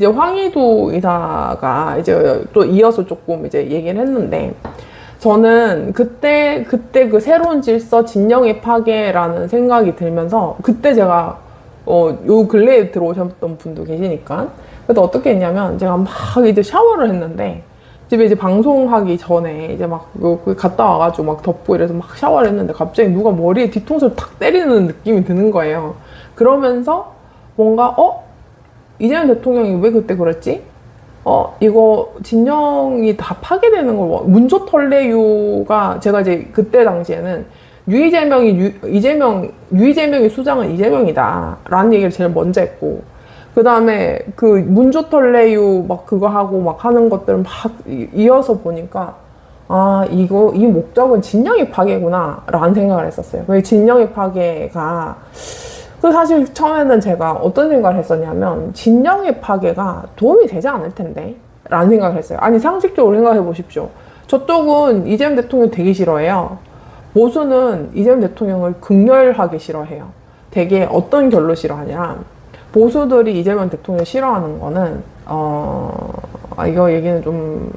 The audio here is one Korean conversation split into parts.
이제 황희도 이사가 이제 또 이어서 조금 이제 얘기를 했는데, 저는 그때 그 새로운 질서 진영의 파괴라는 생각이 들면서, 그때 제가 요 근래에 들어오셨던 분도 계시니까, 그래서 어떻게 했냐면 제가 막 이제 샤워를 했는데, 집에 이제 방송하기 전에 이제 막 갔다 와가지고 막 덥고 이래서 막 샤워를 했는데, 갑자기 누가 머리에 뒤통수를 탁 때리는 느낌이 드는 거예요. 그러면서 뭔가 이재명 대통령이 왜 그때 그랬지? 이거 진영이 다 파괴되는 걸, 문조털레유가, 제가 이제 그때 당시에는 유이재명의 수장은 이재명이다 라는 얘기를 제일 먼저 했고, 그 다음에 그 문조털레유 막 그거 하고 막 하는 것들을 막 이어서 보니까, 이 목적은 진영의 파괴구나 라는 생각을 했었어요. 왜 진영의 파괴가, 사실 처음에는 제가 어떤 생각을 했었냐면, 진영의 파괴가 도움이 되지 않을 텐데 라는 생각을 했어요. 아니, 상식적으로 생각해 보십시오. 저쪽은 이재명 대통령 되게 싫어해요. 보수는 이재명 대통령을 극렬하게 싫어해요. 되게 어떤 결로 싫어하냐, 보수들이 이재명 대통령 싫어하는 거는 이거 얘기는 좀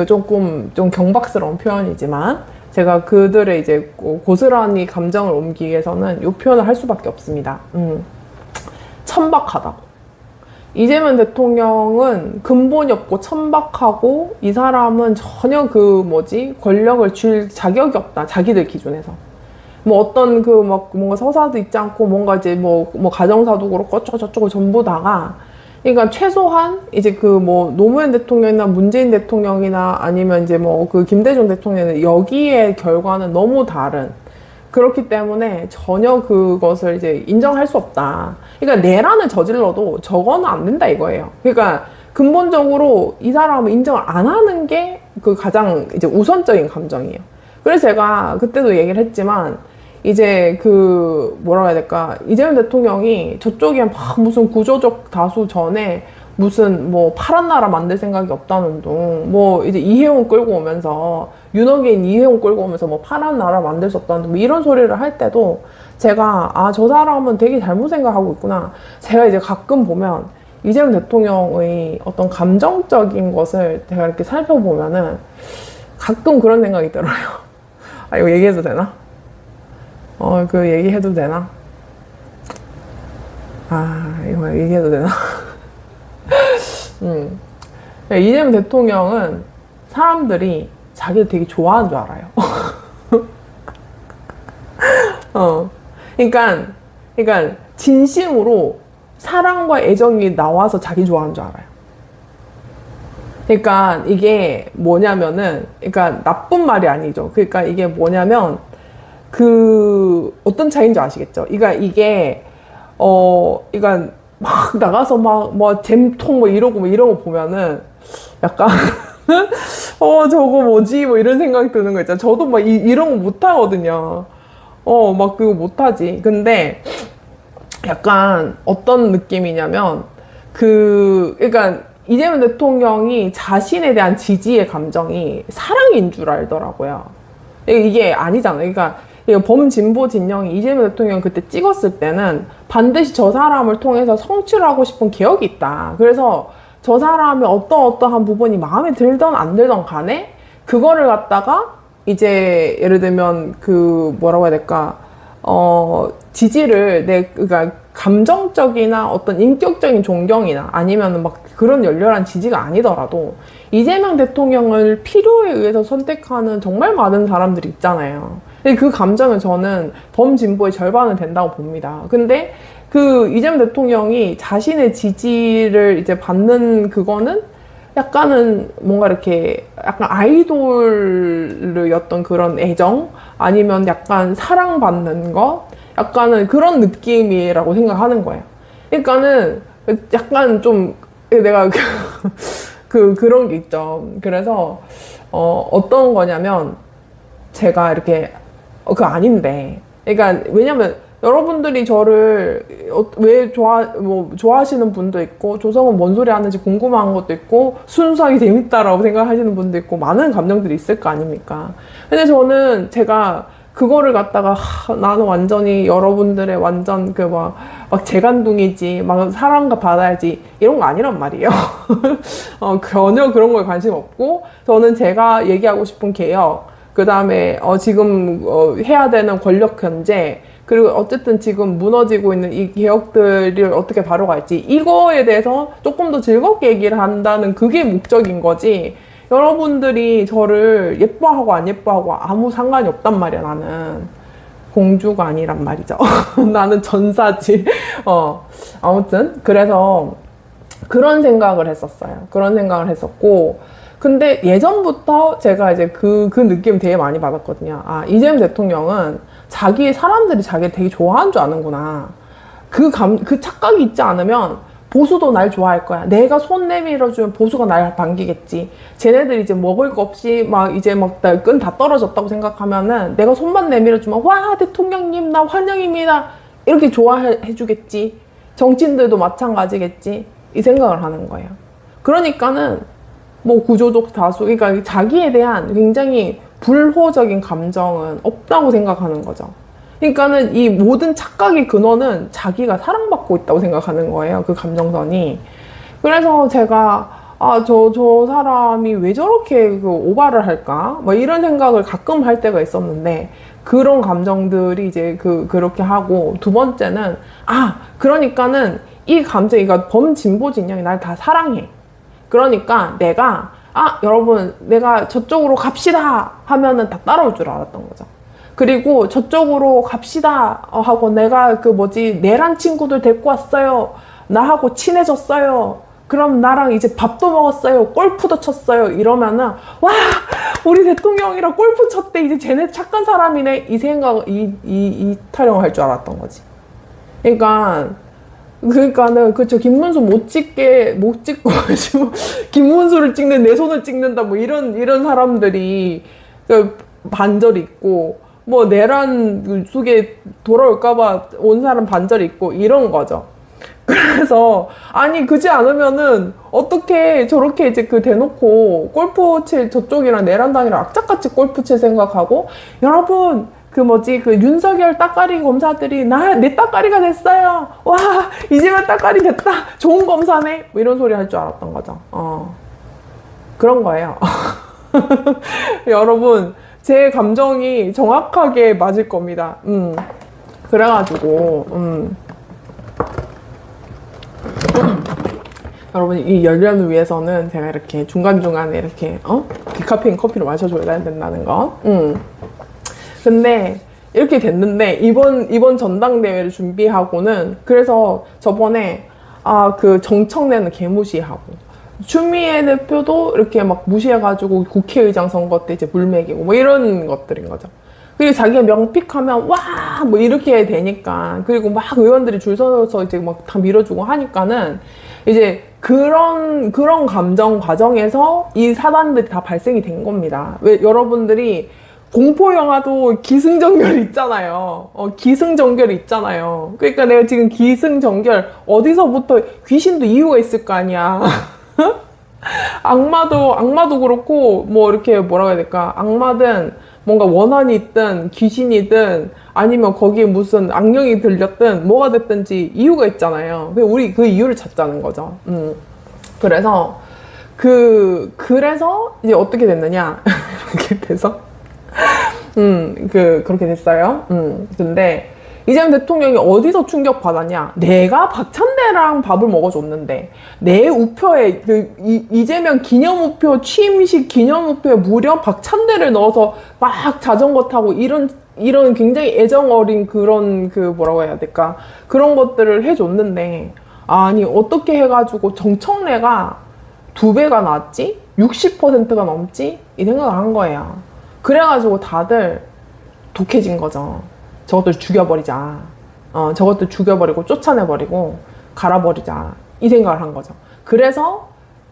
조금 좀 경박스러운 표현이지만, 제가 그들의 이제 고스란히 감정을 옮기기 위해서는 이 표현을 할 수밖에 없습니다. 천박하다고. 이재명 대통령은 근본이 없고 천박하고, 이 사람은 전혀 권력을 줄 자격이 없다, 자기들 기준에서. 뭐 어떤 뭔가 서사도 있지 않고, 뭔가 이제 뭐 가정사도 그렇고 어쩌고저쩌고 전부 다가, 그러니까 최소한 이제 노무현 대통령이나 문재인 대통령이나 아니면 이제 김대중 대통령은 여기에 결과는 너무 다른, 그렇기 때문에 전혀 그것을 이제 인정할 수 없다. 그러니까 내란을 저질러도 저거는 안 된다 이거예요. 그러니까 근본적으로 이 사람을 인정을 안 하는 게 가장 이제 우선적인 감정이에요. 그래서 제가 그때도 얘기를 했지만, 이제 뭐라고 해야 될까, 이재명 대통령이 저쪽에 막 무슨 구조적 다수 전에 무슨 파란 나라 만들 생각이 없다는 둥, 이제 이해운 끌고 오면서, 윤호개인 이해운 끌고 오면서 파란 나라 만들 수 없다는 둥, 이런 소리를 할 때도 제가 저 사람은 되게 잘못 생각하고 있구나. 제가 이제 가끔 보면 이재명 대통령의 어떤 감정적인 것을 제가 이렇게 살펴보면은 가끔 그런 생각이 들어요. 이거 얘기해도 되나? 얘기해도 되나? 이거 얘기해도 되나? 이재명 대통령은 사람들이 자기를 되게 좋아하는 줄 알아요. 그러니까 진심으로 사랑과 애정이 나와서 자기 좋아하는 줄 알아요. 그러니까 이게 뭐냐면은, 그러니까 나쁜 말이 아니죠. 그러니까 이게 뭐냐면, 어떤 차이인지 아시겠죠? 그러니까 이게, 그러니까 막 나가서 잼통 이런 거 보면은 약간, 저거 뭐지? 이런 생각이 드는 거 있잖아요. 저도 이런 거 못하거든요. 그거 못하지. 근데 약간 어떤 느낌이냐면, 그러니까 이재명 대통령이 자신에 대한 지지의 감정이 사랑인 줄 알더라고요. 이게 아니잖아요. 그러니까 범진보 진영이 이재명 대통령 그때 찍었을 때는 반드시 저 사람을 통해서 성취를 하고 싶은 개혁이 있다. 그래서 저 사람의 어떠한 부분이 마음에 들던 안 들던 간에 그거를 갖다가 이제 예를 들면 뭐라고 해야 될까, 지지를 그러니까 감정적이나 어떤 인격적인 존경이나 아니면 그런 열렬한 지지가 아니더라도 이재명 대통령을 필요에 의해서 선택하는 정말 많은 사람들이 있잖아요. 그 감정은 저는 범진보의 절반은 된다고 봅니다. 근데 이재명 대통령이 자신의 지지를 이제 받는 그거는 약간은 뭔가 이렇게 약간 아이돌이었던 그런 애정, 아니면 약간 사랑받는 것, 약간은 그런 느낌이라고 생각하는 거예요. 그러니까는 약간 좀 내가 그런 게 있죠. 그래서 어떤 거냐면, 제가 이렇게 아닌데, 그러니까 왜냐면 여러분들이 저를 왜 좋아하시는 분도 있고, 조성은 뭔 소리 하는지 궁금한 것도 있고, 순수하게 재밌다라고 생각하시는 분도 있고, 많은 감정들이 있을 거 아닙니까? 근데 저는 제가 그거를 갖다가 나는 완전히 여러분들의 완전 그 막 재간둥이지, 막 사랑과 받아야지 이런 거 아니란 말이에요. 전혀 그런 거에 관심 없고, 저는 제가 얘기하고 싶은 개혁, 그 다음에 지금 해야 되는 권력 견제, 그리고 어쨌든 지금 무너지고 있는 이 개혁들을 어떻게 바로갈지, 이거에 대해서 조금 더 즐겁게 얘기를 한다는 그게 목적인 거지, 여러분들이 저를 예뻐하고 안 예뻐하고 아무 상관이 없단 말이야. 나는 공주가 아니란 말이죠. 나는 전사지. 아무튼 그래서 그런 생각을 했었어요. 그런 생각을 했었고, 근데 예전부터 제가 이제 그 느낌 되게 많이 받았거든요. 아, 이재명 대통령은 사람들이 자기를 되게 좋아하는 줄 아는구나. 그 착각이 있지 않으면 보수도 날 좋아할 거야. 내가 손 내밀어주면 보수가 날 반기겠지. 쟤네들 이제 먹을 거 없이 막 이제 막 끈 다 떨어졌다고 생각하면은 내가 손만 내밀어주면 와, 대통령님 나 환영입니다. 이렇게 좋아해 주겠지. 정치인들도 마찬가지겠지. 이 생각을 하는 거예요. 그러니까는 뭐 구조적 다수, 그러니까 자기에 대한 굉장히 불호적인 감정은 없다고 생각하는 거죠. 그러니까는 이 모든 착각의 근원은 자기가 사랑받고 있다고 생각하는 거예요. 그 감정선이. 그래서 제가 저 사람이 왜 저렇게 그 오바를 할까? 뭐 이런 생각을 가끔 할 때가 있었는데, 그런 감정들이 이제 그렇게 하고, 두 번째는 그러니까는 이 감정이, 그러니까 범진보 진영이 날 다 사랑해. 그러니까 내가 여러분 내가 저쪽으로 갑시다 하면은 다 따라올 줄 알았던 거죠. 그리고 저쪽으로 갑시다 하고 내가 내란 친구들 데리고 왔어요. 나하고 친해졌어요. 그럼 나랑 이제 밥도 먹었어요. 골프도 쳤어요. 이러면은 와, 우리 대통령이랑 골프 쳤대. 이제 쟤네 착한 사람이네. 이 생각, 이 타령을 할 줄 알았던 거지. 그러니까는 그쵸, 김문수 못 찍고 김문수를 찍는 내 손을 찍는다 뭐 이런 사람들이 반절이 있고, 뭐 내란 속에 돌아올까봐 온 사람 반절이 있고 이런 거죠. 그래서 아니 그지 않으면은 어떻게 저렇게 이제 대놓고 골프 칠 저쪽이랑 내란당이랑 악착같이 골프 칠 생각하고, 여러분 윤석열 따까리 검사들이 내 따까리가 됐어요. 와, 이제만 따까리 됐다. 좋은 검사네. 뭐 이런 소리 할 줄 알았던 거죠. 그런 거예요. 여러분, 제 감정이 정확하게 맞을 겁니다. 그래가지고, 여러분, 이 연련을 위해서는 제가 이렇게 중간중간에 이렇게, 디카페인 커피를 마셔줘야 된다는 거. 근데 이렇게 됐는데 이번 전당대회를 준비하고는, 그래서 저번에 정청래는 개무시하고 추미애 대표도 이렇게 막 무시해가지고 국회의장 선거 때 이제 물매기고 뭐 이런 것들인 거죠. 그리고 자기가 명픽하면 와 뭐 이렇게 되니까, 그리고 막 의원들이 줄 서서 이제 막 다 밀어주고 하니까는 이제 그런 감정 과정에서 이 사단들이 다 발생이 된 겁니다. 왜 여러분들이 공포영화도 기승전결이 있잖아요. 기승전결이 있잖아요. 그러니까 내가 지금 기승전결, 어디서부터, 귀신도 이유가 있을 거 아니야. 악마도 그렇고, 뭐 이렇게 뭐라고 해야 될까. 악마든 뭔가 원한이 있든 귀신이든 아니면 거기에 무슨 악령이 들렸든 뭐가 됐든지 이유가 있잖아요. 우리 그 이유를 찾자는 거죠. 그래서 이제 어떻게 됐느냐. 이렇게 돼서 그렇게 됐어요. 근데 이재명 대통령이 어디서 충격받았냐? 내가 박찬대랑 밥을 먹어줬는데 내 우표에 이재명 기념우표, 취임식 기념우표에 무려 박찬대를 넣어서 막 자전거 타고 이런 굉장히 애정 어린 그런 뭐라고 해야 될까? 그런 것들을 해줬는데, 아니 어떻게 해가지고 정청래가 2배가 나왔지? 60%가 넘지? 이 생각을 한 거예요. 그래가지고 다들 독해진 거죠. 저것들 죽여버리자. 저것들 죽여버리고 쫓아내버리고 갈아버리자. 이 생각을 한 거죠. 그래서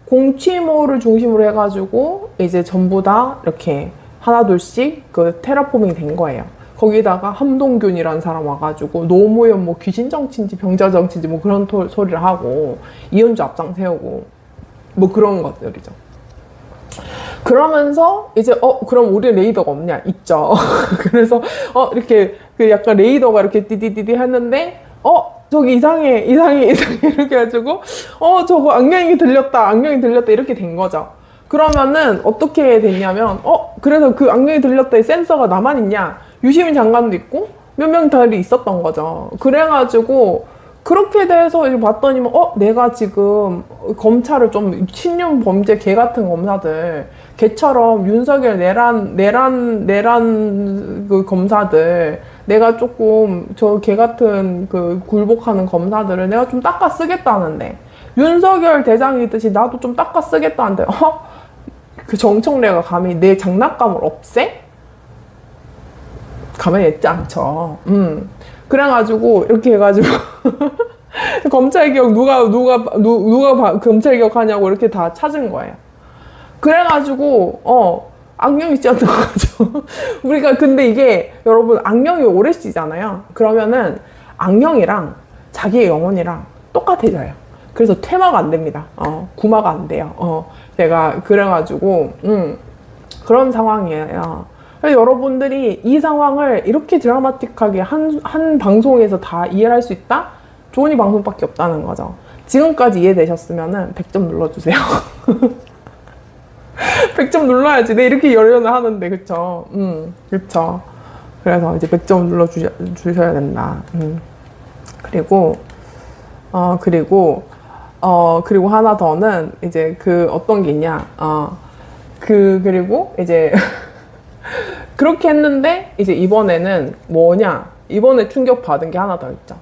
공취모를 중심으로 해가지고 이제 전부 다 이렇게 하나둘씩 테라포밍이 된 거예요. 거기다가 함동균이라는 사람 와가지고 노무현 뭐 귀신 정치인지 병자 정치인지 뭐 그런 소리를 하고 이현주 앞장 세우고 뭐 그런 것들이죠. 그러면서 이제 그럼 우리 레이더가 없냐? 있죠. 그래서 이렇게 그 약간 레이더가 이렇게 띠디디디 했는데 저기 이상해 이렇게 해가지고 저거 악령이 들렸다 이렇게 된 거죠. 그러면은 어떻게 됐냐면 그래서 그 악령이 들렸다의 센서가 나만 있냐? 유시민 장관도 있고 몇 명 달이 있었던 거죠. 그래가지고 그렇게 돼서 이렇게 봤더니 내가 지금 검찰을 좀 친윤 범죄 개 같은 검사들 걔처럼 윤석열 내란 그 검사들 내가 조금 저 개 같은 그 굴복하는 검사들을 내가 좀 닦아 쓰겠다는데 윤석열 대장이듯이 나도 좀 닦아 쓰겠다는데 그 정청래가 감히 내 장난감을 없애? 가만히 있지 않죠. 그래가지고 이렇게 해가지고 검찰개혁 누가 검찰개혁 하냐고 이렇게 다 찾은 거예요. 그래가지고 악령이 씌었던 거죠. 우리가 근데 이게 여러분 악령이 오래 씌잖아요. 그러면은 악령이랑 자기의 영혼이랑 똑같아져요. 그래서 퇴마가 안 됩니다. 구마가 안 돼요. 제가 그래가지고 그런 상황이에요. 그래서 여러분들이 이 상황을 이렇게 드라마틱하게 한 방송에서 다 이해를 할 수 있다? 조은이 방송밖에 없다는 거죠. 지금까지 이해되셨으면은 100점 눌러주세요. 100점 눌러야지. 내 이렇게 열연을 하는데, 그쵸? 그쵸. 그래서 이제 100점 눌러주셔야 된다. 그리고 하나 더는 이제 그 어떤 게 있냐. 그리고 이제 그렇게 했는데 이제 이번에는 뭐냐. 이번에 충격받은 게 하나 더 있죠.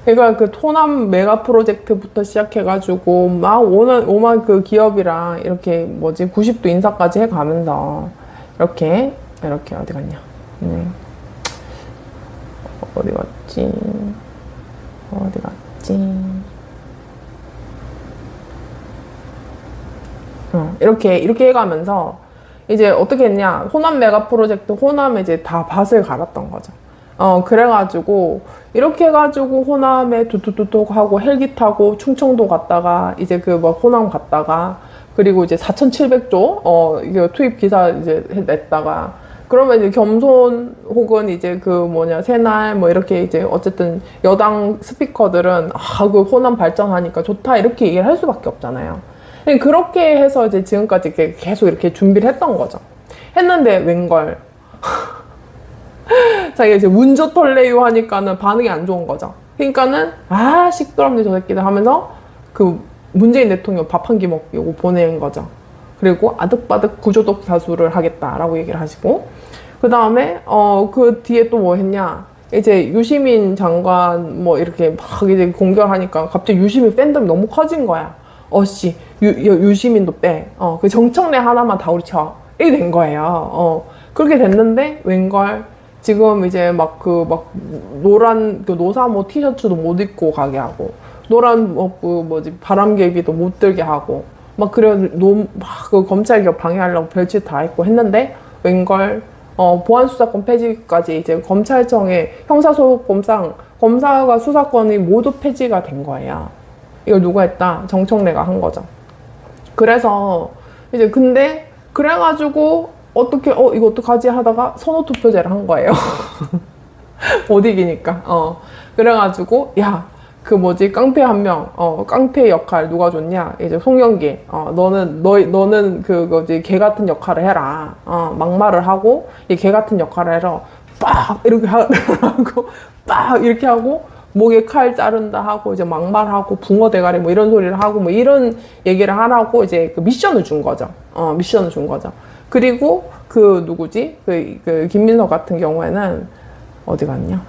그러니까 그 토남 메가 프로젝트부터 시작해가지고 막 오만 그 기업이랑 이렇게 90도 인사까지 해가면서 이렇게 어디 갔냐? 어디 갔지? 이렇게 해가면서 이제 어떻게 했냐? 호남 메가 프로젝트 호남에 이제 다 밭을 갈았던 거죠. 그래가지고 이렇게 해가지고 호남에 뚝뚝뚝뚝 하고 헬기 타고 충청도 갔다가 이제 그 호남 갔다가 그리고 이제 4,700조 이게 투입 기사 이제 냈다가 그러면 이제 겸손 혹은 이제 새날 이렇게 이제 어쨌든 여당 스피커들은 그 호남 발전하니까 좋다 이렇게 얘기를 할 수밖에 없잖아요. 그렇게 해서 이제 지금까지 계속 이렇게 준비를 했던 거죠. 했는데 웬걸 자기가 이제 문저 털래요 하니까는 반응이 안 좋은 거죠. 그러니까는 시끄럽네 저 새끼들 하면서 그 문재인 대통령 밥 한 끼 먹이고 보낸 거죠. 그리고 아득바득 구조독 사수를 하겠다라고 얘기를 하시고 그 다음에 그 뒤에 또 뭐 했냐 이제 유시민 장관 이렇게 막 이제 공격하니까 갑자기 유시민 팬덤이 너무 커진 거야. 유시민도 빼. 그 정청래 하나만 다 우리 쳐. 이렇게 된 거예요. 그렇게 됐는데 웬걸 지금 이제 노란 노사모 티셔츠도 못 입고 가게 하고 노란 바람개비도 못 들게 하고 그 검찰개혁 방해하려고 별짓 다 했고 했는데 웬걸 보안수사권 폐지까지 이제 검찰청의 형사소송법상 검사가 수사권이 모두 폐지가 된 거예요. 이걸 누가 했다? 정청래가 한 거죠. 그래서 이제 근데 그래가지고 이거 어떡하지 하다가 선호투표제를 한 거예요. 못 이기니까. 그래가지고 깡패 한 명, 깡패 역할 누가 줬냐? 이제 송영길. 너는 개 같은 역할을 해라. 막말을 하고 개 같은 역할을 해라. 빡 이렇게 하고 빡 이렇게 하고 목에 칼 자른다 하고 이제 막말하고 붕어 대가리 이런 소리를 하고 이런 얘기를 하라고 이제 미션을 준 거죠. 미션을 준 거죠. 그리고 누구지? 김민석 같은 경우에는 어디 갔냐?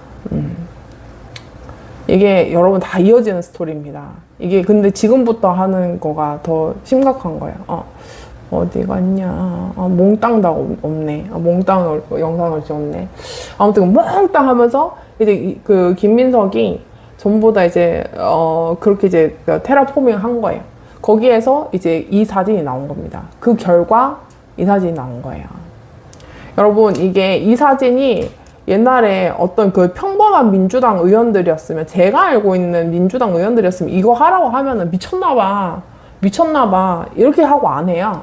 이게 여러분 다 이어지는 스토리입니다. 이게 근데 지금부터 하는 거가 더 심각한 거예요. 어디 갔냐? 몽땅 없네. 몽땅 영상을 찍었네. 아무튼 몽땅 하면서 이제 김민석이 전부 다 이제 그렇게 이제 테라포밍 한 거예요. 거기에서 이제 이 사진이 나온 겁니다. 그 결과 이 사진이 나온 거예요. 여러분 이게 이 사진이 옛날에 어떤 평범한 민주당 의원들이었으면 제가 알고 있는 민주당 의원들이었으면 이거 하라고 하면은 미쳤나봐 이렇게 하고 안 해요.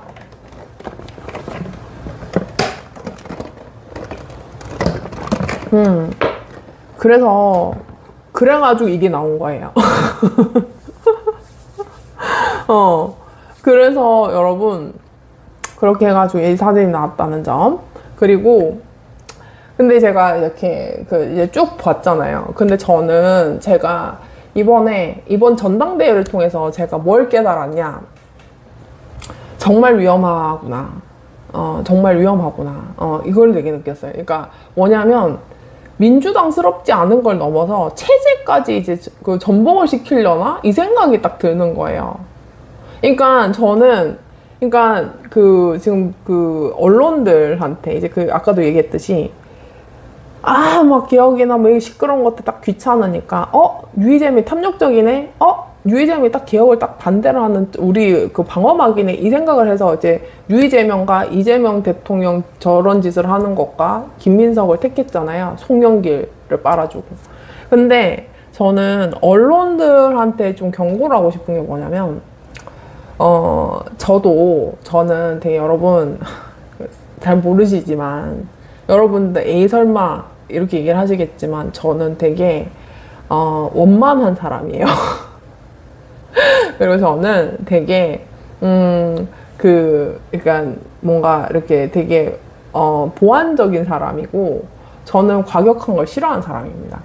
그래가지고 이게 나온 거예요. 그래서 여러분, 그렇게 해가지고 이 사진이 나왔다는 점. 그리고, 근데 제가 이렇게 이제 쭉 봤잖아요. 근데 저는 제가 이번 전당대회를 통해서 제가 뭘 깨달았냐. 정말 위험하구나. 정말 위험하구나. 이걸 되게 느꼈어요. 그러니까 뭐냐면, 민주당스럽지 않은 걸 넘어서 체제까지 이제 그 전복을 시키려나? 이 생각이 딱 드는 거예요. 그러니까 저는, 그러니까 지금 언론들한테 이제 아까도 얘기했듯이, 막 개혁이나 뭐 시끄러운 것들 딱 귀찮으니까, 유이잼이 탐욕적이네? 유이잼이 딱 개혁을 딱 반대를 하는 우리 방어막이네? 이 생각을 해서 이제 유이재명과 이재명 대통령 저런 짓을 하는 것과 김민석을 택했잖아요. 송영길을 빨아주고. 근데 저는 언론들한테 좀 경고를 하고 싶은 게 뭐냐면, 저는 되게 여러분, 잘 모르시지만, 여러분들 에이 설마 이렇게 얘기를 하시겠지만, 저는 되게, 원만한 사람이에요. 그리고 저는 되게, 그러니까 뭔가 이렇게 되게, 보완적인 사람이고, 저는 과격한 걸 싫어하는 사람입니다.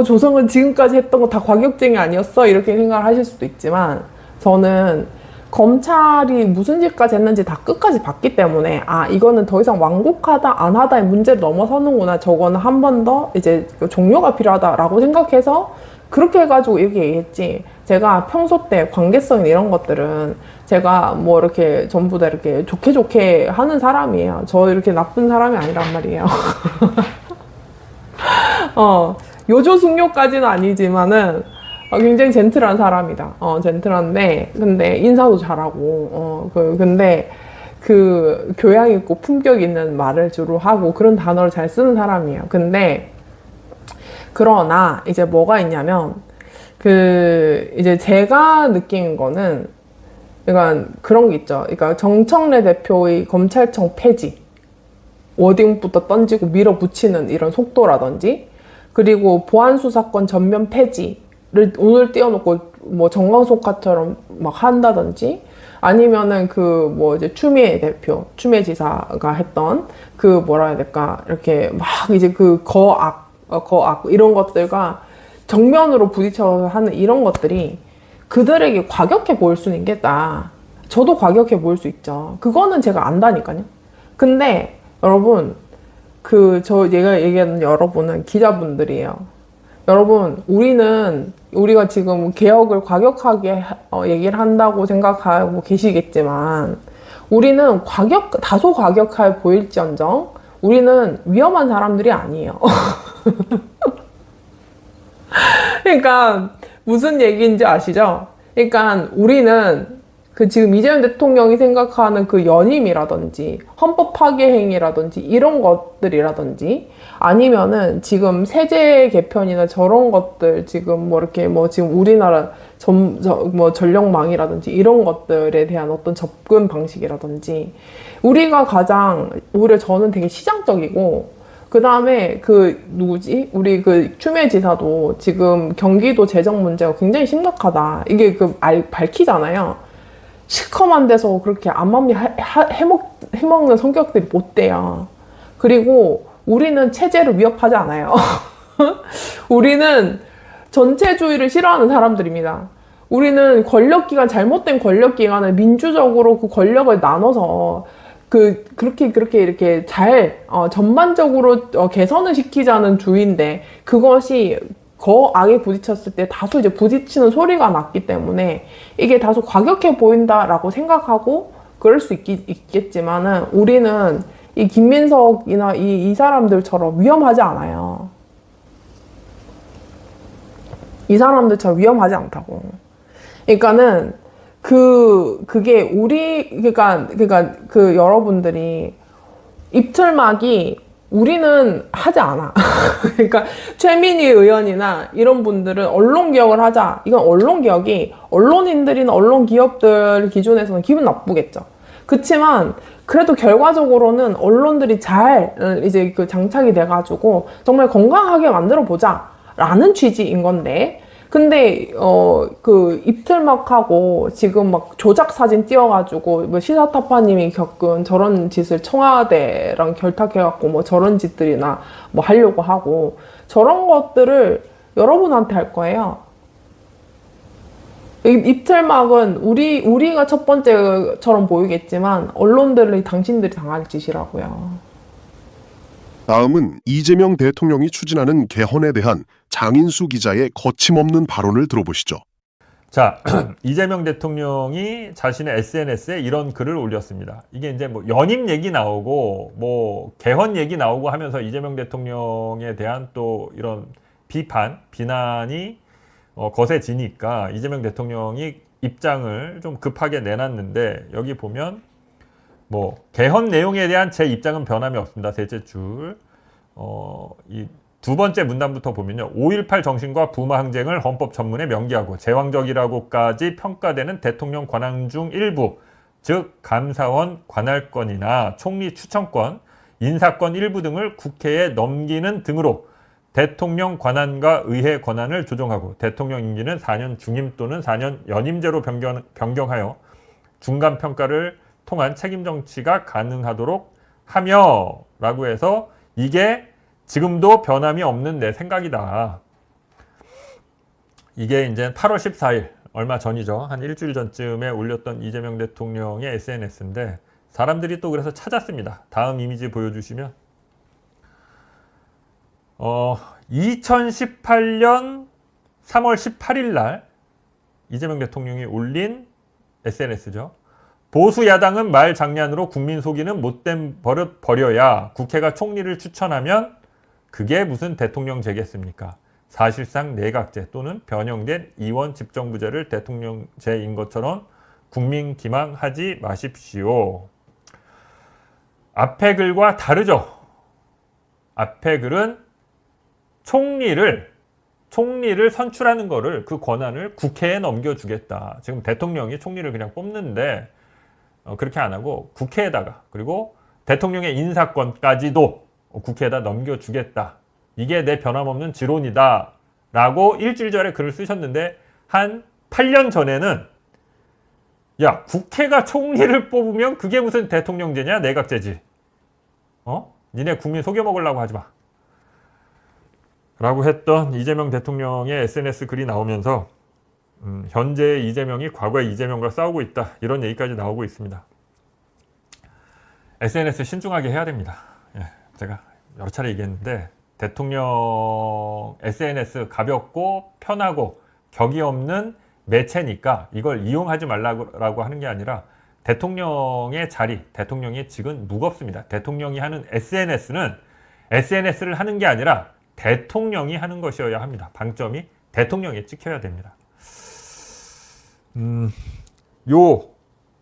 조성은 지금까지 했던 거 다 과격쟁이 아니었어? 이렇게 생각을 하실 수도 있지만, 저는 검찰이 무슨 짓까지 했는지 다 끝까지 봤기 때문에, 이거는 더 이상 완곡하다, 안 하다의 문제를 넘어서는구나. 저거는 한 번 더 이제 종료가 필요하다라고 생각해서 그렇게 해가지고 이렇게 얘기했지. 제가 평소 때 관계성 이런 것들은 제가 뭐 이렇게 전부 다 이렇게 좋게 하는 사람이에요. 저 이렇게 나쁜 사람이 아니란 말이에요. 요조숙녀까지는 아니지만은 굉장히 젠틀한 사람이다. 젠틀한데, 근데 인사도 잘하고, 근데 교양 있고 품격 있는 말을 주로 하고 그런 단어를 잘 쓰는 사람이에요. 근데 그러나 이제 뭐가 있냐면 이제 제가 느낀 거는 그러니까 그런 게 있죠. 그러니까 정청래 대표의 검찰청 폐지 워딩부터 던지고 밀어붙이는 이런 속도라든지, 그리고 보안수사권 전면 폐지를 오늘 띄워놓고 뭐 정광석화처럼 막 한다든지, 아니면은 이제 추미애 지사가 했던 뭐라 해야 될까, 이렇게 막 이제 거악 이런 것들과 정면으로 부딪혀서 하는 이런 것들이 그들에게 과격해 보일 수는 있겠다. 저도 과격해 보일 수 있죠. 그거는 제가 안다니까요. 근데 여러분, 제가 얘기하는 여러분은 기자분들이에요. 여러분, 우리가 지금 개혁을 과격하게 얘기를 한다고 생각하고 계시겠지만, 우리는 다소 과격해 보일지언정, 우리는 위험한 사람들이 아니에요. 그러니까, 무슨 얘기인지 아시죠? 그러니까, 우리는 지금 이재명 대통령이 생각하는 연임이라든지 헌법 파괴 행위라든지 이런 것들이라든지, 아니면은 지금 세제 개편이나 저런 것들, 지금 지금 우리나라 전력망이라든지 이런 것들에 대한 어떤 접근 방식이라든지, 오히려 저는 되게 시장적이고, 그 다음에 우리 추미애 지사도 지금 경기도 재정 문제가 굉장히 심각하다. 이게 밝히잖아요. 시커먼 데서 그렇게 암암리 해먹는 성격들이 못 돼요. 그리고 우리는 체제를 위협하지 않아요. 우리는 전체주의를 싫어하는 사람들입니다. 우리는 잘못된 권력기관을 민주적으로 권력을 나눠서 그렇게 이렇게 잘 전반적으로 개선을 시키자는 주의인데, 그것이 거악에 부딪혔을 때 다소 이제 부딪히는 소리가 났기 때문에 이게 다소 과격해 보인다라고 생각하고 그럴 수 있겠지만은, 우리는 이 김민석이나 이 사람들처럼 위험하지 않아요. 이 사람들처럼 위험하지 않다고. 그러니까는 그게 그러니까 여러분들이 입틀막이 우리는 하지 않아. 그러니까 최민희 의원이나 이런 분들은 언론개혁을 하자. 이건 언론개혁이 언론인들이나 언론 기업들 기준에서는 기분 나쁘겠죠. 그치만 그래도 결과적으로는 언론들이 잘 이제 그 장착이 돼가지고 정말 건강하게 만들어 보자라는 취지인 건데, 근데 그 입틀막하고 지금 막 조작 사진 띄워가지고 뭐 시사타파님이 겪은 저런 짓을 청와대랑 결탁해갖고 뭐 저런 짓들이나 뭐 하려고 하고, 저런 것들을 여러분한테 할 거예요. 입틀막은 우리가 첫 번째처럼 보이겠지만 언론들이 당신들이 당할 짓이라고요. 다음은 이재명 대통령이 추진하는 개헌에 대한 장인수 기자의 거침없는 발언을 들어보시죠. 자, 이재명 대통령이 자신의 SNS에 이런 글을 올렸습니다. 이게 이제 뭐 연임 얘기 나오고 뭐 개헌 얘기 나오고 하면서 이재명 대통령에 대한 또 이런 비난이 거세지니까 이재명 대통령이 입장을 좀 급하게 내놨는데, 여기 보면 뭐 개헌 내용에 대한 제 입장은 변함이 없습니다. 셋째 줄. 이 두 번째 문단부터 보면요. 5.18 정신과 부마 항쟁을 헌법 전문에 명기하고 제왕적이라고까지 평가되는 대통령 관할 중 일부, 즉 감사원 관할권이나 총리 추천권, 인사권 일부 등을 국회에 넘기는 등으로 대통령 권한과 의회 권한을 조정하고 대통령 임기는 4년 중임 또는 4년 연임제로 변경하여 중간 평가를 통한 책임 정치가 가능하도록 하며 라고 해서, 이게 지금도 변함이 없는 내 생각이다. 이게 이제 8월 14일 얼마 전이죠. 한 일주일 전쯤에 올렸던 이재명 대통령의 SNS인데 사람들이 또 그래서 찾았습니다. 다음 이미지 보여주시면 2018년 3월 18일 날 이재명 대통령이 올린 SNS죠. 보수 야당은 말 장난으로 국민 속이는 못된 버릇 버려야 국회가 총리를 추천하면 그게 무슨 대통령제겠습니까? 사실상 내각제 또는 변형된 이원 집정부제를 대통령제인 것처럼 국민 기망하지 마십시오. 앞에 글과 다르죠? 앞에 글은 총리를 선출하는 거를, 그 권한을 국회에 넘겨주겠다. 지금 대통령이 총리를 그냥 뽑는데 그렇게 안 하고 국회에다가, 그리고 대통령의 인사권까지도 국회에다 넘겨주겠다. 이게 내 변함없는 지론이다 라고 일주일 전에 글을 쓰셨는데, 한 8년 전에는 야, 국회가 총리를 뽑으면 그게 무슨 대통령제냐, 내각제지. 니네 국민 속여먹으려고 하지 마 라고 했던 이재명 대통령의 SNS 글이 나오면서 현재의 이재명이 과거의 이재명과 싸우고 있다, 이런 얘기까지 나오고 있습니다. SNS 신중하게 해야 됩니다. 제가 여러 차례 얘기했는데, 대통령 SNS 가볍고 편하고 격이 없는 매체니까 이걸 이용하지 말라고 하는 게 아니라, 대통령의 자리, 대통령의 직은 무겁습니다. 대통령이 하는 SNS는 SNS를 하는 게 아니라 대통령이 하는 것이어야 합니다. 방점이 대통령에 찍혀야 됩니다. 요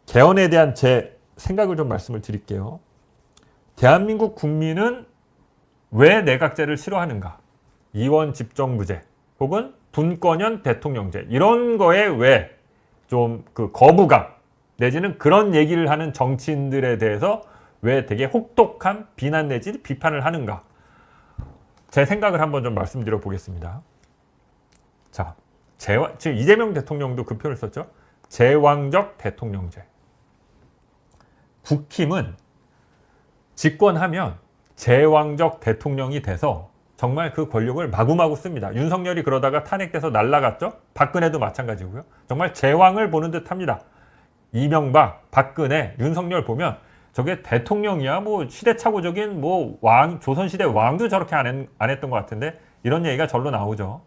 개헌에 대한 제 생각을 좀 말씀을 드릴게요. 대한민국 국민은 왜 내각제를 싫어하는가? 이원 집정부제 혹은 분권형 대통령제, 이런 거에 왜 좀 그 거부감 내지는 그런 얘기를 하는 정치인들에 대해서 왜 되게 혹독한 비난 내지 비판을 하는가? 제 생각을 한번 좀 말씀드려 보겠습니다. 자, 지금 이재명 대통령도 그 표현을 썼죠. 제왕적 대통령제. 국힘은 집권하면 제왕적 대통령이 돼서 정말 그 권력을 마구마구 씁니다. 윤석열이 그러다가 탄핵돼서 날아갔죠. 박근혜도 마찬가지고요. 정말 제왕을 보는 듯 합니다. 이명박, 박근혜, 윤석열 보면 저게 대통령이야, 뭐 시대착오적인 뭐 조선시대 왕도 저렇게 안 했던 것 같은데, 이런 얘기가 절로 나오죠.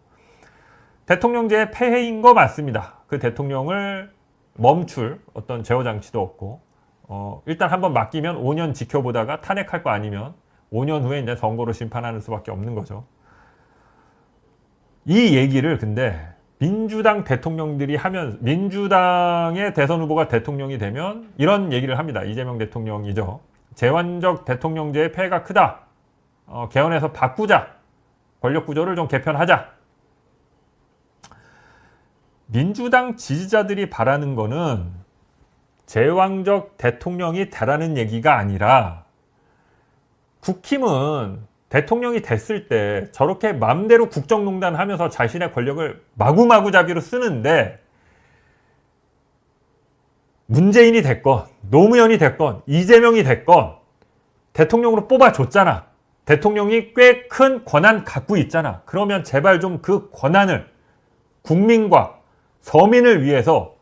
대통령제의 폐해인 거 맞습니다. 그 대통령을 멈출 어떤 제어 장치도 없고, 일단 한번 맡기면 5년 지켜보다가 탄핵할 거 아니면 5년 후에 이제 선거로 심판하는 수밖에 없는 거죠. 이 얘기를 근데 민주당 대통령들이 하면, 민주당의 대선 후보가 대통령이 되면 이런 얘기를 합니다. 이재명 대통령이죠. 제왕적 대통령제의 폐해가 크다. 개헌해서 바꾸자. 권력 구조를 좀 개편하자. 민주당 지지자들이 바라는 거는 제왕적 대통령이 되라는 얘기가 아니라 국힘은 대통령이 됐을 때 저렇게 마음대로 국정농단 하면서 자신의 권력을 마구마구잡이로 쓰는데 문재인이 됐건 노무현이 됐건 이재명이 됐건 대통령으로 뽑아줬잖아. 대통령이 꽤 큰 권한 갖고 있잖아. 그러면 제발 좀 그 권한을 국민과 서민을 위해서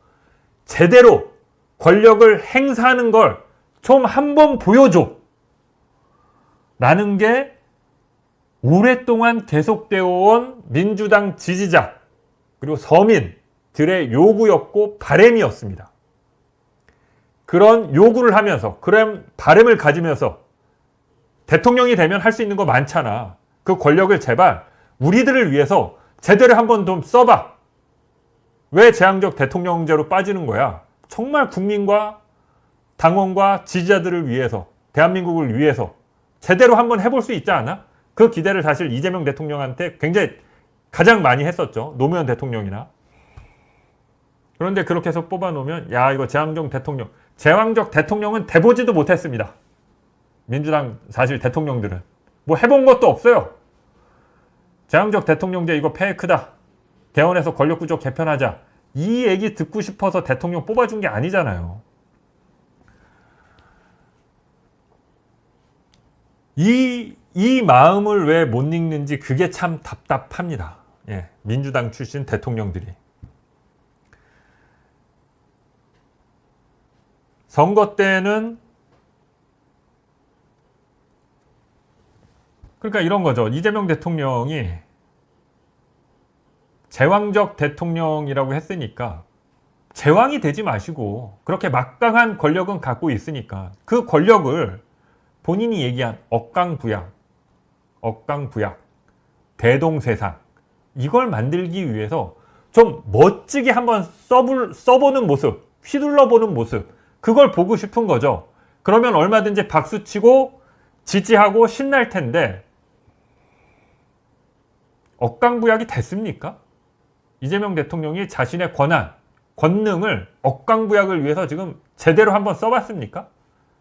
제대로 권력을 행사하는 걸 좀 한번 보여줘. 라는 게 오랫동안 계속되어 온 민주당 지지자 그리고 서민들의 요구였고 바람이었습니다. 그런 요구를 하면서 그런 바람을 가지면서 대통령이 되면 할 수 있는 거 많잖아. 그 권력을 제발 우리들을 위해서 제대로 한번 좀 써봐. 왜 제왕적 대통령제로 빠지는 거야? 정말 국민과 당원과 지지자들을 위해서 대한민국을 위해서 제대로 한번 해볼 수 있지 않아? 그 기대를 사실 이재명 대통령한테 굉장히 가장 많이 했었죠. 노무현 대통령이나. 그런데 그렇게 해서 뽑아놓으면 야 이거 제왕적 대통령은 돼보지도 못했습니다. 민주당 사실 대통령들은 뭐 해본 것도 없어요. 제왕적 대통령제 이거 페이크다. 개헌해서 권력구조 개편하자. 이 얘기 듣고 싶어서 대통령 뽑아준 게 아니잖아요. 이 마음을 왜 못 읽는지 그게 참 답답합니다. 예, 민주당 출신 대통령들이. 선거 때는 그러니까 이런 거죠. 이재명 대통령이 제왕적 대통령이라고 했으니까 제왕이 되지 마시고 그렇게 막강한 권력은 갖고 있으니까 그 권력을 본인이 얘기한 억강부약, 대동세상 이걸 만들기 위해서 좀 멋지게 한번 써보는 모습, 휘둘러보는 모습 그걸 보고 싶은 거죠. 그러면 얼마든지 박수치고 지지하고 신날 텐데 억강부약이 됐습니까? 이재명 대통령이 자신의 권능을 억강부약을 위해서 지금 제대로 한번 써봤습니까?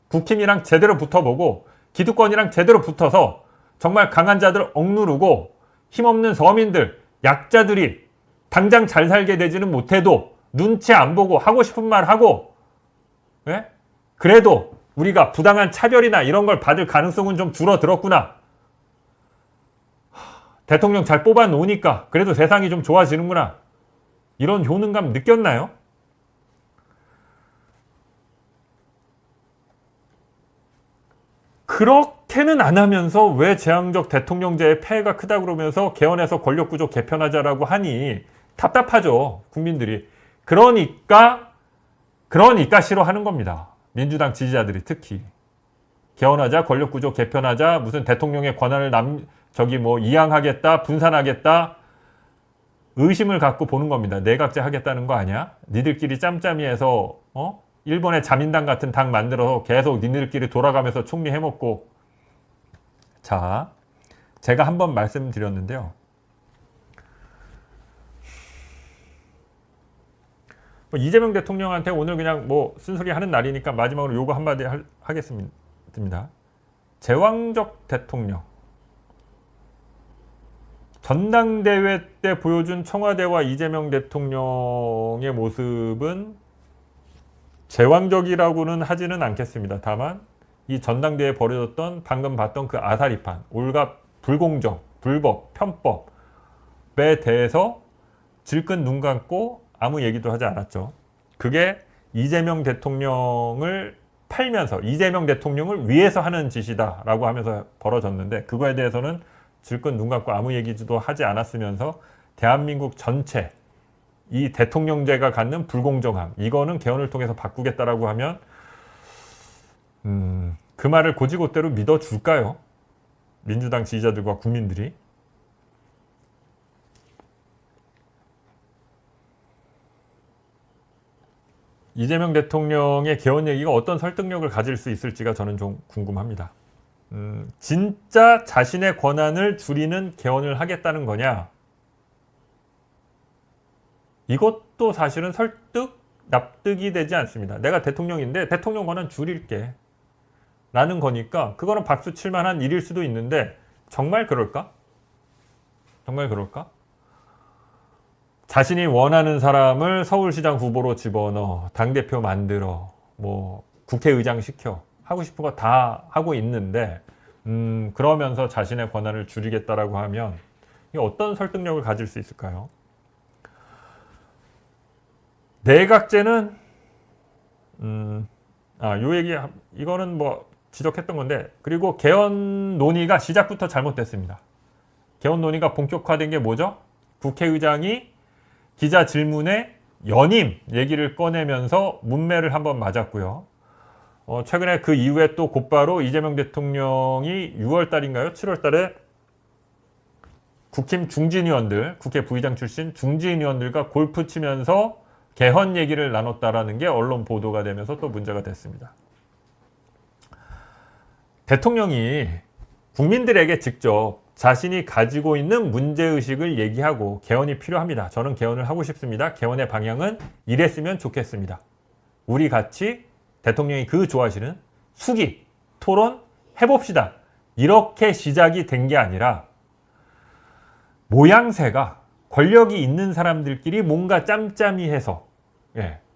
국힘이랑 제대로 붙어보고 기득권이랑 제대로 붙어서 정말 강한 자들 억누르고 힘없는 서민들, 약자들이 당장 잘 살게 되지는 못해도 눈치 안 보고 하고 싶은 말 하고 예? 그래도 우리가 부당한 차별이나 이런 걸 받을 가능성은 좀 줄어들었구나. 대통령 잘 뽑아놓으니까 그래도 세상이 좀 좋아지는구나. 이런 효능감 느꼈나요? 그렇게는 안 하면서 왜 제왕적 대통령제의 폐해가 크다 그러면서 개헌해서 권력구조 개편하자라고 하니 답답하죠. 국민들이. 그러니까 싫어하는 겁니다. 민주당 지지자들이 특히. 개헌하자, 권력구조 개편하자, 무슨 대통령의 권한을 이양하겠다, 분산하겠다, 의심을 갖고 보는 겁니다. 내각제 하겠다는 거 아니야? 니들끼리 짬짬이해서 일본의 자민당 같은 당 만들어서 계속 니들끼리 돌아가면서 총리 해먹고. 자, 제가 한번 말씀드렸는데요. 이재명 대통령한테 오늘 그냥 쓴소리 하는 날이니까 마지막으로 요거 한마디 하겠습니다. 제왕적 대통령. 전당대회 때 보여준 청와대와 이재명 대통령의 모습은 제왕적이라고는 하지는 않겠습니다. 다만 이 전당대회에 벌어졌던 방금 봤던 그 아사리판, 올갑, 불공정, 불법, 편법에 대해서 질끈 눈 감고 아무 얘기도 하지 않았죠. 그게 이재명 대통령을 팔면서 이재명 대통령을 위해서 하는 짓이다라고 하면서 벌어졌는데 그거에 대해서는 질끈 눈 감고 아무 얘기도 하지 않았으면서 대한민국 전체 이 대통령제가 갖는 불공정함 이거는 개헌을 통해서 바꾸겠다라고 하면 그 말을 고지고대로 믿어줄까요? 민주당 지지자들과 국민들이. 이재명 대통령의 개헌 얘기가 어떤 설득력을 가질 수 있을지가 저는 좀 궁금합니다. 진짜 자신의 권한을 줄이는 개헌을 하겠다는 거냐? 이것도 사실은 설득 납득이 되지 않습니다. 내가 대통령인데 대통령 권한 줄일게 라는 거니까 그거는 박수 칠 만한 일일 수도 있는데 정말 그럴까? 정말 그럴까? 자신이 원하는 사람을 서울시장 후보로 집어넣어 당대표 만들어 뭐 국회의장 시켜 하고 싶은 거 다 하고 있는데 그러면서 자신의 권한을 줄이겠다라고 하면 이게 어떤 설득력을 가질 수 있을까요? 내각제는 요 얘기 이거는 뭐 지적했던 건데 그리고 개헌 논의가 시작부터 잘못됐습니다. 개헌 논의가 본격화된 게 뭐죠? 국회의장이 기자 질문에 연임 얘기를 꺼내면서 문매를 한번 맞았고요. 최근에 그 이후에 또 곧바로 이재명 대통령이 6월 달인가요? 7월 달에 국힘 중진위원들, 국회 부의장 출신 중진위원들과 골프 치면서 개헌 얘기를 나눴다라는 게 언론 보도가 되면서 또 문제가 됐습니다. 대통령이 국민들에게 직접 자신이 가지고 있는 문제의식을 얘기하고 개헌이 필요합니다. 저는 개헌을 하고 싶습니다. 개헌의 방향은 이랬으면 좋겠습니다. 우리 같이 대통령이 그 좋아하시는 수기, 토론 해봅시다. 이렇게 시작이 된 게 아니라 모양새가 권력이 있는 사람들끼리 뭔가 짬짬이해서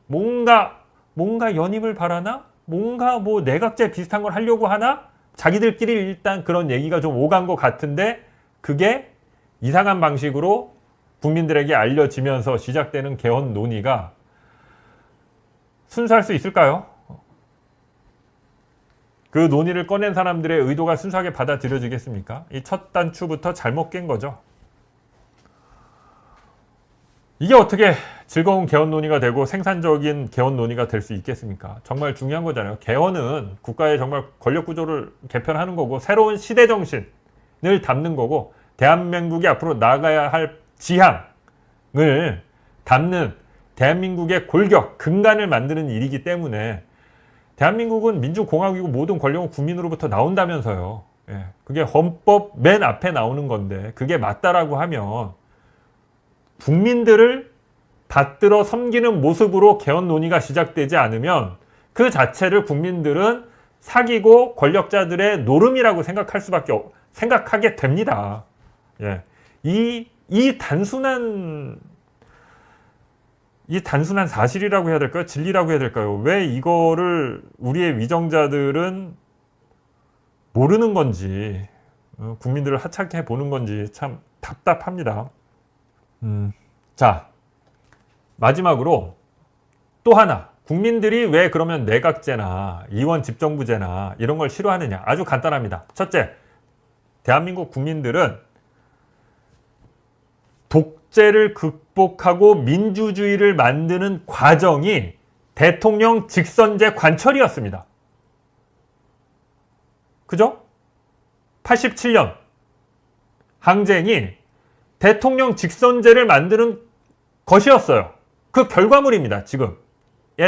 뭔가 연임을 바라나? 뭔가 뭐 내각제 비슷한 걸 하려고 하나? 자기들끼리 일단 그런 얘기가 좀 오간 것 같은데 그게 이상한 방식으로 국민들에게 알려지면서 시작되는 개헌 논의가 순수할 수 있을까요? 그 논의를 꺼낸 사람들의 의도가 순수하게 받아들여지겠습니까? 이 첫 단추부터 잘못 깬 거죠. 이게 어떻게 즐거운 개헌 논의가 되고 생산적인 개헌 논의가 될 수 있겠습니까? 정말 중요한 거잖아요. 개헌은 국가의 정말 권력 구조를 개편하는 거고 새로운 시대 정신을 담는 거고 대한민국이 앞으로 나아가야 할 지향을 담는 대한민국의 골격, 근간을 만드는 일이기 때문에 대한민국은 민주공화국이고 모든 권력은 국민으로부터 나온다면서요. 그게 헌법 맨 앞에 나오는 건데 그게 맞다라고 하면 국민들을 받들어 섬기는 모습으로 개헌 논의가 시작되지 않으면 그 자체를 국민들은 사기고 권력자들의 노름이라고 생각하게 됩니다. 이 단순한 사실이라고 해야 될까요? 진리라고 해야 될까요? 왜 이거를 우리의 위정자들은 모르는 건지 국민들을 하찮게 보는 건지 참 답답합니다. 자, 마지막으로 또 하나 국민들이 왜 그러면 내각제나 이원 집정부제나 이런 걸 싫어하느냐? 아주 간단합니다. 첫째, 대한민국 국민들은 독재를 극복하고 민주주의를 만드는 과정이 대통령 직선제 관철이었습니다. 그죠? 87년 항쟁이 대통령 직선제를 만드는 것이었어요. 그 결과물입니다. 지금의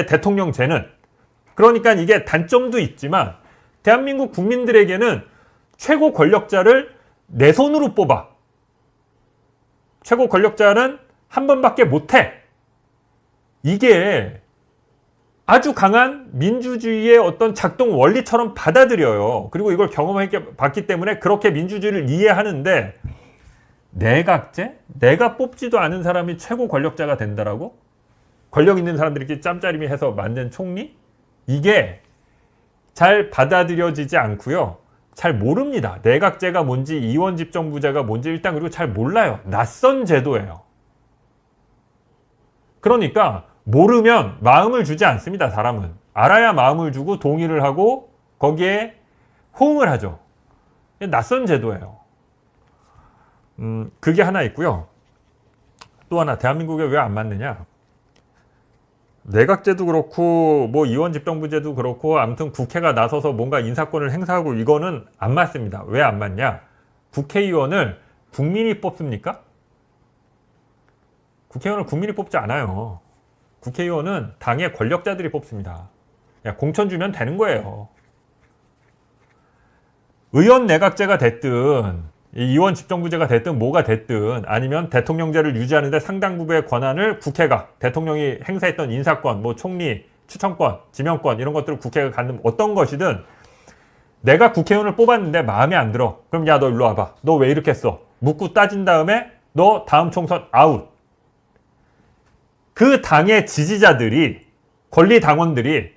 대통령제는. 그러니까 이게 단점도 있지만 대한민국 국민들에게는 최고 권력자를 내 손으로 뽑아. 최고 권력자는 한 번밖에 못해. 이게 아주 강한 민주주의의 어떤 작동 원리처럼 받아들여요. 그리고 이걸 경험해봤기 때문에 그렇게 민주주의를 이해하는데 내각제? 내가 뽑지도 않은 사람이 최고 권력자가 된다라고? 권력 있는 사람들끼리 짬짜림이 해서 만든 총리? 이게 잘 받아들여지지 않고요. 잘 모릅니다. 내각제가 뭔지 이원집정부제가 뭔지 일단 그리고 잘 몰라요. 낯선 제도예요. 그러니까 모르면 마음을 주지 않습니다. 사람은. 알아야 마음을 주고 동의를 하고 거기에 호응을 하죠. 낯선 제도예요. 그게 하나 있고요. 또 하나 대한민국에 왜 안 맞느냐. 내각제도 그렇고 뭐 이원집정부제도 그렇고 아무튼 국회가 나서서 뭔가 인사권을 행사하고 이거는 안 맞습니다. 왜 안 맞냐? 국회의원을 국민이 뽑습니까? 국회의원을 국민이 뽑지 않아요. 국회의원은 당의 권력자들이 뽑습니다. 공천 주면 되는 거예요. 의원 내각제가 됐든 이원 집정부제가 됐든 뭐가 됐든 아니면 대통령제를 유지하는데 상당 부분의 권한을 국회가 대통령이 행사했던 인사권, 뭐 총리, 추천권, 지명권 이런 것들을 국회가 갖는 어떤 것이든 내가 국회의원을 뽑았는데 마음에 안 들어. 그럼 야 너 일로 와봐. 너 왜 이렇게 했어? 묻고 따진 다음에 너 다음 총선 아웃. 그 당의 지지자들이 권리당원들이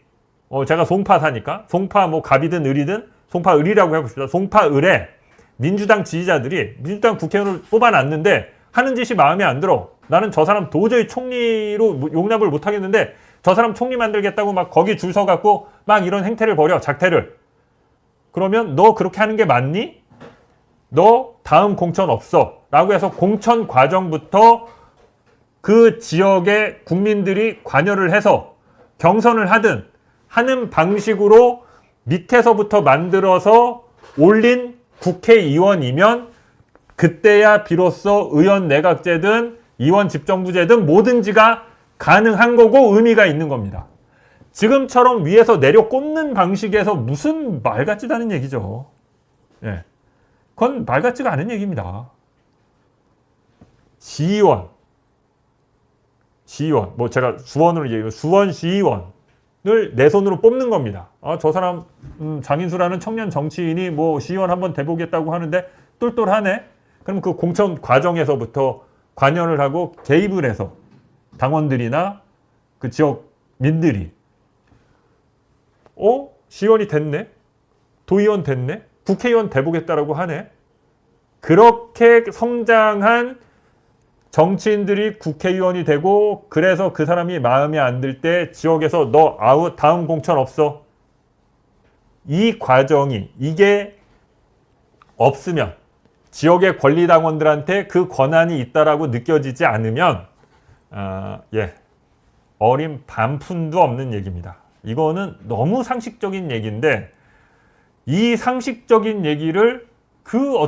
제가 송파사니까 송파 뭐 갑이든 을이든 송파을이라고 하고 싶다. 송파을에 민주당 지지자들이 민주당 국회의원을 뽑아놨는데 하는 짓이 마음에 안 들어. 나는 저 사람 도저히 총리로 용납을 못 하겠는데 저 사람 총리 만들겠다고 막 거기 줄 서갖고 막 이런 행태를 벌여. 작태를. 그러면 너 그렇게 하는 게 맞니? 너 다음 공천 없어. 라고 해서 공천 과정부터 그 지역의 국민들이 관여를 해서 경선을 하든 하는 방식으로 밑에서부터 만들어서 올린 국회의원이면 그때야 비로소 의원 내각제든 의원 집정부제든 뭐든지가 가능한 거고 의미가 있는 겁니다. 지금처럼 위에서 내려 꼽는 방식에서 무슨 말 같지도 않은 얘기죠. 예. 그건 말 같지가 않은 얘기입니다. 시의원, 뭐 제가 수원으로 얘기해요. 수원 시의원을 내 손으로 뽑는 겁니다. 저 사람 장인수라는 청년 정치인이 뭐 시의원 한번 돼보겠다고 하는데 똘똘하네. 그럼 그 공천 과정에서부터 관여를 하고 개입을 해서 당원들이나 그 지역 민들이 시의원이 됐네? 도의원 됐네? 국회의원 돼보겠다라고 하네? 그렇게 성장한 정치인들이 국회의원이 되고 그래서 그 사람이 마음에 안 들 때 지역에서 너 아웃 다음 공천 없어. 이 과정이 이게 없으면 지역의 권리당원들한테 그 권한이 있다라고 느껴지지 않으면 어린 반푼도 없는 얘기입니다. 이거는 너무 상식적인 얘기인데 이 상식적인 얘기를 그